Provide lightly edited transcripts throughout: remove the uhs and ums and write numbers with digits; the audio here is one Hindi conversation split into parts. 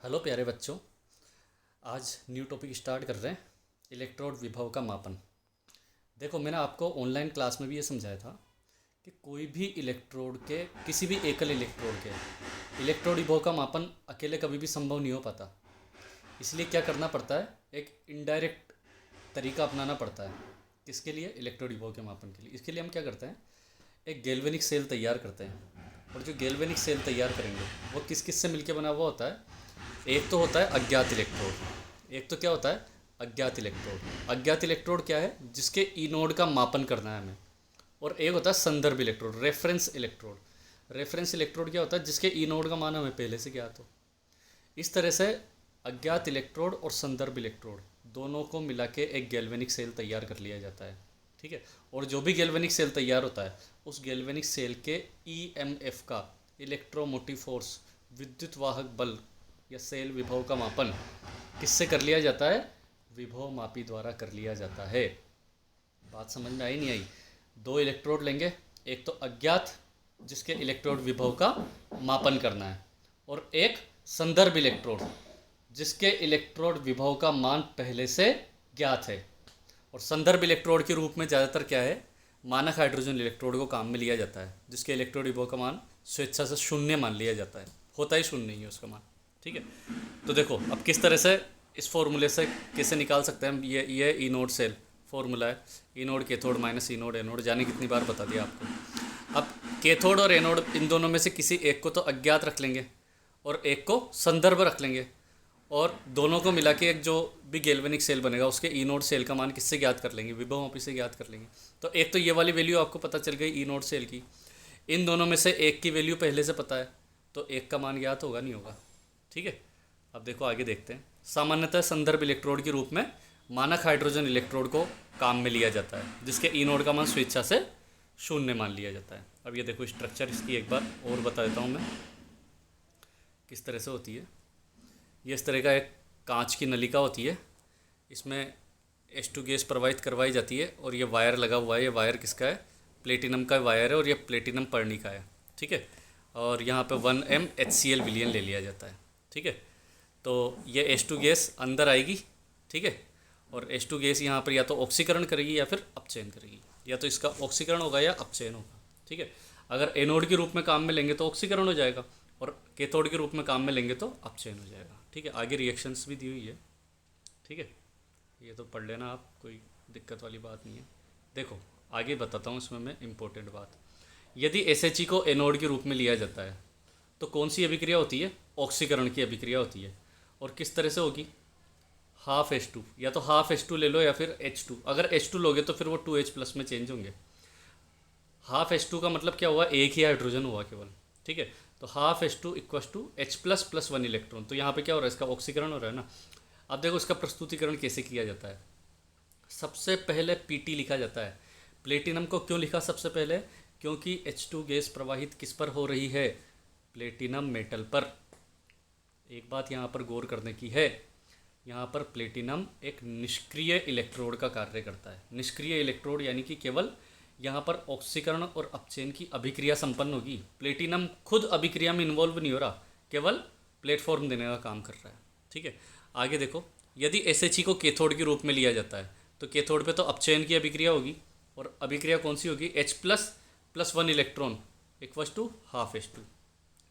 हेलो प्यारे बच्चों। आज न्यू टॉपिक स्टार्ट कर रहे हैं, इलेक्ट्रोड विभव का मापन। देखो, मैंने आपको ऑनलाइन क्लास में भी ये समझाया था कि कोई भी इलेक्ट्रोड के, किसी भी एकल इलेक्ट्रोड के इलेक्ट्रोड विभव का मापन अकेले कभी भी संभव नहीं हो पाता। इसलिए क्या करना पड़ता है, एक इनडायरेक्ट तरीका अपनाना पड़ता है। किसके लिए? इलेक्ट्रोड विभव के मापन के लिए। इसके लिए हम क्या करते हैं, एक गैल्वेनिक सेल तैयार करते हैं। और जो गैल्वेनिक सेल तैयार करेंगे वो किस किस से मिलकर बना हुआ होता है। एक तो होता है अज्ञात इलेक्ट्रोड। एक तो क्या होता है, अज्ञात इलेक्ट्रोड। अज्ञात इलेक्ट्रोड क्या है? जिसके ई नोड का मापन करना है हमें। और एक होता है संदर्भ electrode, reference electrode. Reference electrode क्या होता है? जिसके ई नोड का मान हमें पहले से ज्ञात हो। इस तरह से अज्ञात इलेक्ट्रोड और संदर्भ इलेक्ट्रोड दोनों को मिला के एक गैल्वेनिक सेल तैयार कर लिया जाता है। ठीक है। और जो भी गैल्वेनिक सेल तैयार होता है, उस गैल्वेनिक सेल के ईएमएफ का, इलेक्ट्रोमोटिव फोर्स, विद्युत वाहक बल या सेल विभव का मापन किससे कर लिया जाता है? विभव मापी द्वारा कर लिया जाता है। बात समझ में आई नहीं आई? दो इलेक्ट्रोड लेंगे, एक तो अज्ञात जिसके इलेक्ट्रोड विभव का मापन करना है, और एक संदर्भ इलेक्ट्रोड जिसके इलेक्ट्रोड विभव का मान पहले से ज्ञात है। और संदर्भ इलेक्ट्रोड के रूप में ज़्यादातर क्या है, मानक हाइड्रोजन इलेक्ट्रोड को काम में लिया जाता है, जिसके इलेक्ट्रोड विभव का मान स्वेच्छा से शून्य मान लिया जाता है। होता ही शून्य नहीं है उसका मान। ठीक है। तो देखो, अब किस तरह से इस फॉर्मूले से कैसे निकाल सकते हैं हम। ये ई नोड सेल फॉर्मूला है। ई naught cathode minus E naught anode, जाने कितनी बार बता दिया आपको। अब कैथोड और एनोड, इन दोनों में से किसी एक को तो अज्ञात रख लेंगे और एक को संदर्भ रख लेंगे, और दोनों को मिला के एक जो भी गैल्वेनिक सेल बनेगा उसके ई नोड सेल का मान किससे ज्ञात कर लेंगे? विभव मापी से ज्ञात कर लेंगे। तो एक तो ये वाली वैल्यू आपको पता चल गई ई नोड सेल की। इन दोनों में से एक की वैल्यू पहले से पता है, तो एक का मान ज्ञात होगा नहीं होगा। ठीक है। अब देखो आगे देखते हैं। सामान्यतः संदर्भ इलेक्ट्रोड के रूप में मानक हाइड्रोजन इलेक्ट्रोड को काम में लिया जाता है, जिसके ई नोड का मान स्वेच्छा से शून्य मान लिया जाता है। अब ये देखो, स्ट्रक्चर इसकी एक बार और बता देता हूँ मैं किस तरह से होती है। ये इस तरह का एक कांच की नलिका होती है, इसमें H2 गैस प्रवाहित करवाई जाती है, और ये वायर लगा हुआ है। ये वायर किसका है? प्लेटिनम का वायर है, और ये प्लेटिनम पर्णी का है। ठीक है। और यहाँ पे 1m HCl विलियन ले लिया जाता है। ठीक है। तो ये H2 गैस अंदर आएगी। ठीक है। और H2 गैस यहाँ पर या तो ऑक्सीकरण करेगी या फिर अपचयन करेगी। या तो इसका ऑक्सीकरण होगा या अपचयन होगा। ठीक है। अगर एनोड के रूप में काम में लेंगे तो ऑक्सीकरण हो जाएगा, और कैथोड के रूप में काम में लेंगे तो अपचयन हो जाएगा। ठीक है। आगे रिएक्शंस भी दी हुई है। ठीक है। ये तो पढ़ लेना आप, कोई दिक्कत वाली बात नहीं है। देखो आगे बताता हूँ इसमें मैं इम्पोर्टेंट बात। यदि SHE को एनोड के रूप में लिया जाता है तो कौन सी अभिक्रिया होती है? ऑक्सीकरण की अभिक्रिया होती है। और किस तरह से होगी? हाफ H2, या तो हाफ H2 ले लो या फिर H2। अगर H2 लोगे तो फिर वो 2H प्लस में चेंज होंगे। हाफ H2 का मतलब क्या हुआ? एक ही हाइड्रोजन हुआ केवल। ठीक है। तो half H2 equals to H plus plus 1 electron. तो यहाँ पे क्या हो रहा है? इसका ऑक्सीकरण हो रहा है ना। अब देखो इसका प्रस्तुतिकरण कैसे किया जाता है। सबसे पहले PT लिखा जाता है। प्लेटिनम को क्यों लिखा सबसे पहले? क्योंकि H2 गैस प्रवाहित किस पर हो रही है? प्लेटिनम मेटल पर। एक बात यहाँ पर गौर करने की है, यहाँ पर प्लेटिनम एक निष्क्रिय इलेक्ट्रोड का कार्य करता है। निष्क्रिय इलेक्ट्रोड यानी कि केवल यहाँ पर ऑक्सीकरण और अपचयन की अभिक्रिया संपन्न होगी। प्लेटिनम खुद अभिक्रिया में इन्वॉल्व नहीं हो रहा, केवल प्लेटफॉर्म देने का काम कर रहा है। ठीक है। आगे देखो, यदि SHE को कैथोड के रूप में लिया जाता है तो कैथोड पे तो अपचयन की अभिक्रिया होगी, और अभिक्रिया कौन सी होगी? H plus plus 1 electron equals to half H2।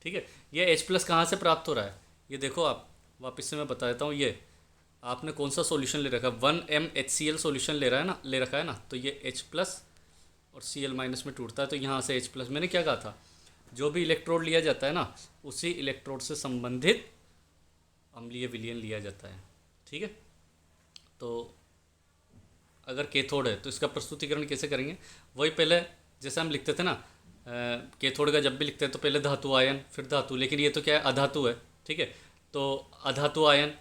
ठीक है। ये H प्लस कहाँ से प्राप्त हो रहा है? ये देखो, आप वापस से मैं बता देता हूँ। ये आपने कौन सा सॉल्यूशन ले रखा है? 1m HCl सॉल्यूशन ले रहा है ना, ले रखा है ना। तो ये H प्लस और Cl माइनस में टूटता है, तो यहाँ से H प्लस। मैंने क्या कहा था? जो भी इलेक्ट्रोड लिया जाता है ना, उसी इलेक्ट्रोड से संबंधित अम्लीय विलयन लिया जाता है। ठीक है। तो अगर कैथोड है तो इसका प्रस्तुतिकरण कैसे करेंगे? वही पहले जैसे हम लिखते थे ना, कैथोड का जब भी लिखते हैं तो पहले धातु आयन फिर धातु, लेकिन ये तो क्या है? अधातु है। ठीक है। तो अधातु आयन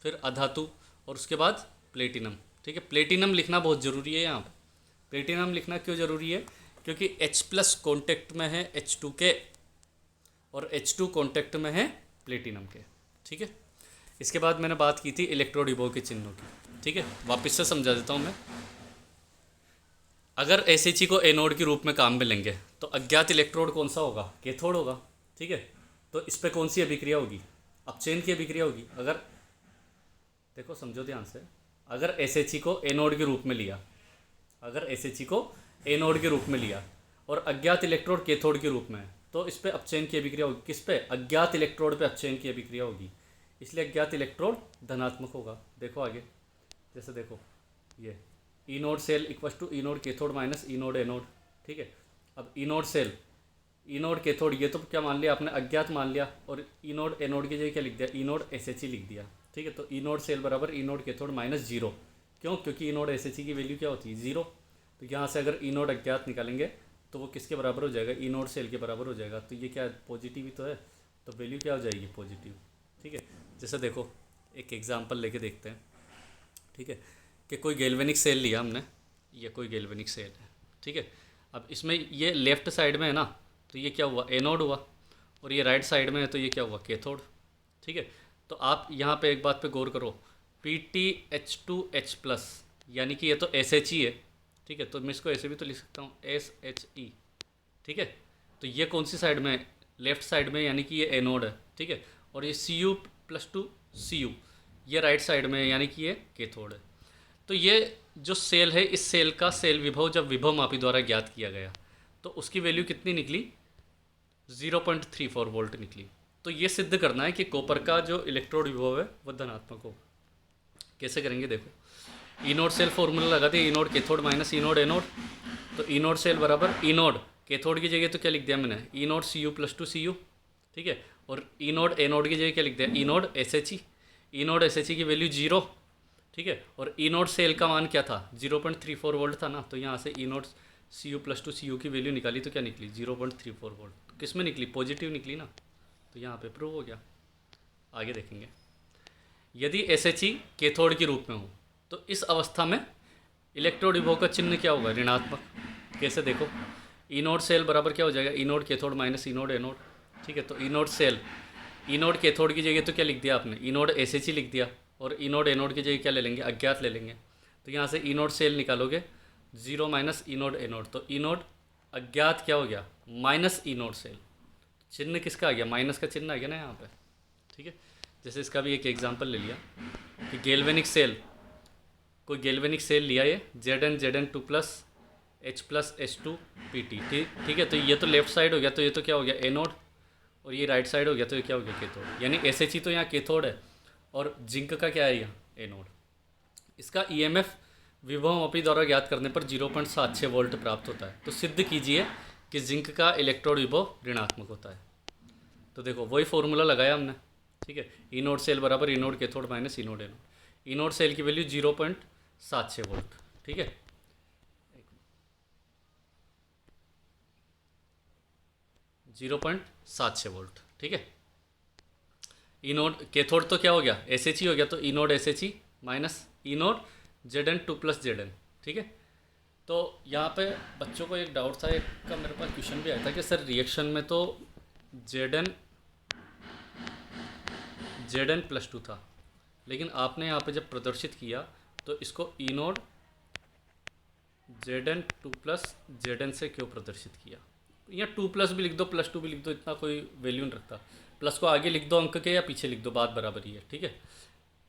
फिर अधातु और उसके बाद प्लेटिनम। ठीक है। प्लेटिनम लिखना बहुत ज़रूरी है यहाँ पर। प्लेटिनम लिखना क्यों ज़रूरी है? क्योंकि H प्लस कॉन्टेक्ट में है H2 के, और H2 कॉन्टेक्ट में है प्लेटिनम के। ठीक है। इसके बाद मैंने बात की थी इलेक्ट्रोड विभव के चिन्हों की। ठीक है। वापस से समझा देता हूँ मैं। अगर SHE को एनोड के रूप में काम में लेंगे तो अज्ञात इलेक्ट्रोड कौन सा होगा? कैथोड होगा। ठीक है। तो इस पर कौन सी अभिक्रिया होगी? अपचयन की अभिक्रिया होगी। अगर देखो समझो ध्यान से, अगर SHE को एनोड के रूप में लिया, अगर SHE को एनोड के रूप में लिया और अज्ञात इलेक्ट्रोड कैथोड के रूप में, तो इस पर अपचयन की अभिक्रिया होगी। किस पे? अज्ञात इलेक्ट्रोड पे अपचयन की अभिक्रिया होगी, इसलिए अज्ञात इलेक्ट्रोड धनात्मक होगा। देखो आगे, जैसे देखो ये E naught cell equal to E naught cathode minus E naught anode, ठीक है। अब E naught cell, E naught cathode, ये तो क्या मान लिया आपने? अज्ञात मान लिया। और ई नोड एनोड की जगह क्या लिख दिया? ई नोड SHE लिख दिया, ठीक है। तो ई नोड सेल बराबर E naught cathode minus zero. क्यों? क्योंकि ई नोड SHE की वैल्यू क्या होती है? जीरो। तो यहाँ से अगर ई नोड अज्ञात निकालेंगे तो वो किसके बराबर हो जाएगा? ई नोड सेल के बराबर हो जाएगा। तो ये क्या पॉजिटिव ही तो है, तो वैल्यू क्या हो जाएगी? पॉजिटिव, ठीक है। जैसे देखो एक एग्जांपल लेके देखते हैं, ठीक है। कि कोई गैल्वेनिक सेल लिया हमने, ये कोई गैल्वेनिक सेल है, ठीक है। अब इसमें ये लेफ्ट साइड में है ना, तो ये क्या हुआ? एनोड हुआ। और ये राइट साइड में है तो ये क्या हुआ? कैथोड, ठीक है। तो आप यहाँ पे एक बात पे गौर करो, PtH2H+, यानी कि ये तो SHE है, ठीक है। तो मैं इसको ऐसे भी तो लिख सकता हूँ SHE, ठीक है। तो ये कौन सी साइड में है? लेफ्ट साइड में, यानी कि ये एनोड है, ठीक है। और ये Cu+2Cu ये राइट साइड में है, यानी कि ये कैथोड है। तो ये जो सेल है, इस सेल का सेल विभव जब विभव मापी द्वारा ज्ञात किया गया तो उसकी वैल्यू कितनी निकली? 0.34 वोल्ट निकली। तो ये सिद्ध करना है कि कॉपर का जो इलेक्ट्रोड विभव है वह धनात्मक हो। कैसे करेंगे? देखो, ई नोड सेल फॉर्मूला लगाते हैं, ई naught cathode minus E naught anode. तो ई नोड सेल बराबर ई नोड कैथोड की जगह तो क्या लिख दिया मैंने? ई नोड Cu+2Cu, ठीक है। और ई नोड एनोड की जगह क्या लिख दिया? ई node SHE। E node SHE की वैल्यू जीरो, ठीक है। और ई नोड सेल का मान क्या था? 0.34 वोल्ट था ना। तो यहाँ से ई नोड Cu+2Cu की वैल्यू निकाली तो क्या निकली? 0.34 वोल्ट। तो किस में निकली? पॉजिटिव निकली ना। तो यहाँ पे प्रूव हो गया। आगे देखेंगे, यदि SHE कैथोड के रूप में हो तो इस अवस्था में इलेक्ट्रोड विभव का चिन्ह क्या होगा? ऋणात्मक। कैसे? देखो, ई नोड सेल बराबर क्या हो जाएगा? E naught cathode minus E naught anode, ठीक है। तो E naught cell, E naught cathode की जगह तो क्या लिख दिया आपने? ई नोड SHE लिख दिया। और ई नोड एनोड की जगह क्या ले लेंगे? अज्ञात ले लेंगे। तो यहाँ से ई नोड सेल निकालोगे, 0 माइनस ई नोड एनोड। तो ई नोड अज्ञात क्या हो गया? Minus E naught cell. चिन्ह किसका आ गया? माइनस का चिन्ह आ गया ना यहाँ पे, ठीक है। जैसे इसका भी एक एग्जांपल ले लिया कि गैल्वेनिक सेल, कोई गैल्वेनिक सेल लिया ये Zn2+ H+H2 Pt, ठीक है। तो ये तो लेफ्ट साइड हो गया, तो ये तो क्या हो गया? एनोड। और ये राइट साइड हो गया, तो ये क्या हो गया? कैथोड। यानी SHE तो यहाँ कैथोड है और जिंक का क्या है? यहाँ एनोड। इसका EMF विभव मापी द्वारा ज्ञात करने पर 0.76 वोल्ट प्राप्त होता है। तो सिद्ध कीजिए कि जिंक का इलेक्ट्रोड विभव ऋणात्मक होता है। तो देखो वही फॉर्मूला लगाया हमने, ठीक है। ई नोड सेल बराबर E naught cathode minus E naught anode. E naught cell की वैल्यू 0.76 वोल्ट, ठीक है। 0.76 वोल्ट, ठीक है। ई नोड कैथोड तो क्या हो गया? SHE हो गया। तो E node SHE minus E node Zn2+Zn, ठीक है। तो यहाँ पे बच्चों को एक डाउट था, एक का मेरे पास क्वेश्चन भी आया था कि सर रिएक्शन में तो Zn+2 था, लेकिन आपने यहाँ पे जब प्रदर्शित किया तो इसको ई नोड Zn2+Zn से क्यों प्रदर्शित किया? यहाँ 2+ भी लिख दो, +2 भी लिख दो, इतना कोई वैल्यू नहीं रखता। प्लस को आगे लिख दो अंक के या पीछे लिख दो, बात बराबर ही है, ठीक है।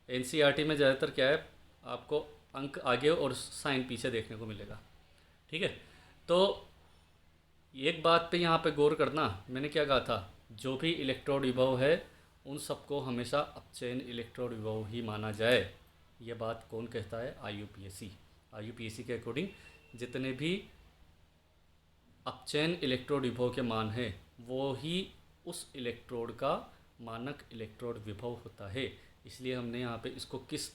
NCERT में ज़्यादातर क्या है, आपको अंक आगे और साइन पीछे देखने को मिलेगा, ठीक है। तो एक बात पे यहाँ पे गौर करना, मैंने क्या कहा था? जो भी इलेक्ट्रोड विभव है उन सबको हमेशा अपचयन इलेक्ट्रोड विभव ही माना जाए। ये बात कौन कहता है? IUPAC के अकॉर्डिंग जितने भी अपचयन इलेक्ट्रोड विभव के मान हैं वो ही उस इलेक्ट्रोड का मानक इलेक्ट्रोड विभव होता है। इसलिए हमने यहाँ पे इसको किस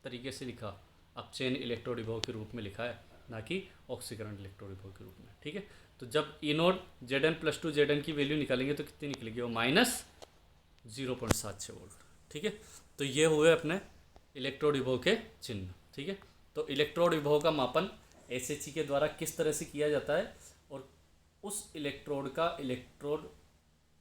तरीके से लिखा? अपचयन इलेक्ट्रोड विभव के रूप में लिखा है, ना कि ऑक्सीकरण इलेक्ट्रोड विभव के रूप में, ठीक है। तो जब ई नोड Zn+2 Zn की वैल्यू निकालेंगे तो कितनी निकलेगी? वो -0.76 वोल्ट, ठीक है। तो ये हुए अपने इलेक्ट्रोड विभव के चिन्ह, ठीक है। तो इलेक्ट्रोड विभव का मापन SHE के द्वारा किस तरह से किया जाता है और उस इलेक्ट्रोड का इलेक्ट्रोड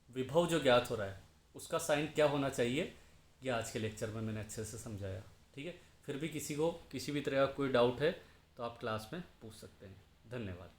विभव जो ज्ञात हो रहा है उसका साइन क्या होना चाहिए, ये आज के लेक्चर में मैंने अच्छे से समझाया, ठीक है। फिर भी किसी को किसी भी तरह का कोई डाउट है तो आप क्लास में पूछ सकते हैं। धन्यवाद।